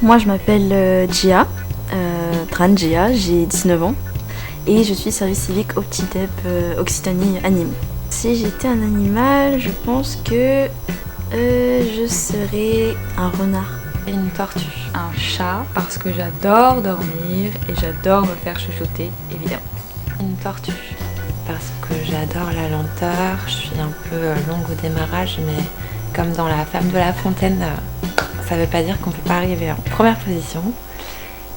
Moi je m'appelle Gia, Tran Gia, j'ai 19 ans et je suis service civique au Petit Dep Occitanie à Nîmes. Si j'étais un animal, je pense que je serais un renard. Une tortue, un chat parce que j'adore dormir et j'adore me faire chuchoter, évidemment. Une tortue parce que j'adore la lenteur, je suis un peu longue au démarrage, mais comme dans La Femme de La Fontaine, ça veut pas dire qu'on peut pas arriver en première position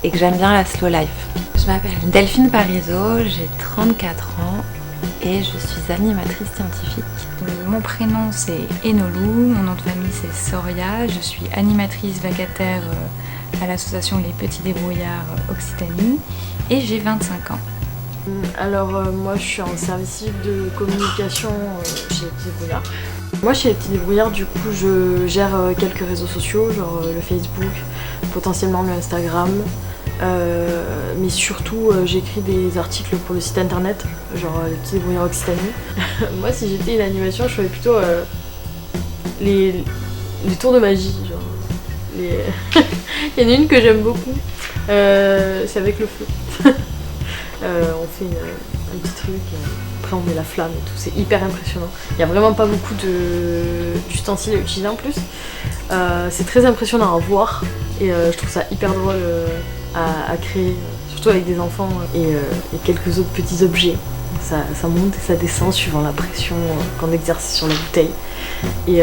et que j'aime bien la slow life. Je m'appelle Delphine Parizeau, j'ai 34 ans et je suis animatrice scientifique. Mon prénom c'est Enolou, mon nom de famille c'est Soria, je suis animatrice vacataire à l'association Les Petits Débrouillards Occitanie et j'ai 25 ans. Alors moi je suis en service civique de communication chez Les Petits Débrouillards. Moi chez Les Petits Débrouillards du coup je gère quelques réseaux sociaux, genre le Facebook, potentiellement le Instagram. Mais surtout j'écris des articles pour le site internet, genre Les Petits Débrouillards Occitanie. Moi si j'étais une animation je ferais plutôt les tours de magie, genre il y en a une que j'aime beaucoup, c'est avec le feu. On fait un petit truc, après on met la flamme et tout, c'est hyper impressionnant. Il n'y a vraiment pas beaucoup d'ustensiles à utiliser en plus. C'est très impressionnant à voir et je trouve ça hyper drôle à créer, surtout avec des enfants et quelques autres petits objets. Ça monte et ça descend suivant la pression qu'on exerce sur la bouteille et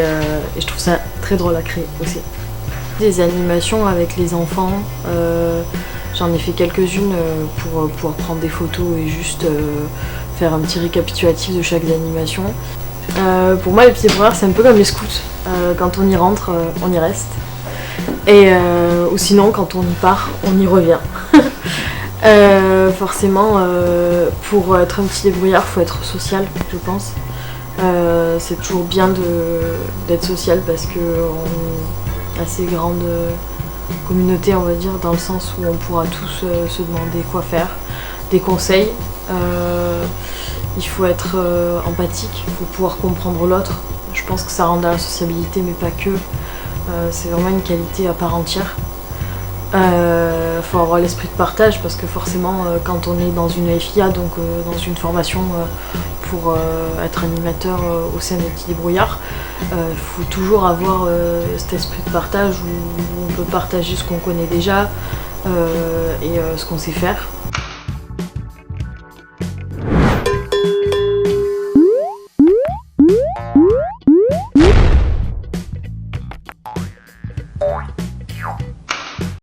je trouve ça très drôle à créer aussi. Des animations avec les enfants, j'en ai fait quelques-unes pour pouvoir prendre des photos et juste faire un petit récapitulatif de chaque animation. Pour moi les petits débrouillards c'est un peu comme les scouts, quand on y rentre on y reste. Ou sinon quand on y part, on y revient. Forcément, pour être un petit débrouillard, faut être social, je pense. C'est toujours bien d'être social parce qu'on est une assez grande communauté, on va dire, dans le sens où on pourra tous se demander quoi faire, des conseils. Il faut être empathique, il faut pouvoir comprendre l'autre. Je pense que ça rend à la sociabilité, mais pas que. C'est vraiment une qualité à part entière. Faut avoir l'esprit de partage parce que forcément quand on est dans une FIA, donc dans une formation pour être animateur au sein des Petits Débrouillards, il faut toujours avoir cet esprit de partage où on peut partager ce qu'on connaît déjà et ce qu'on sait faire.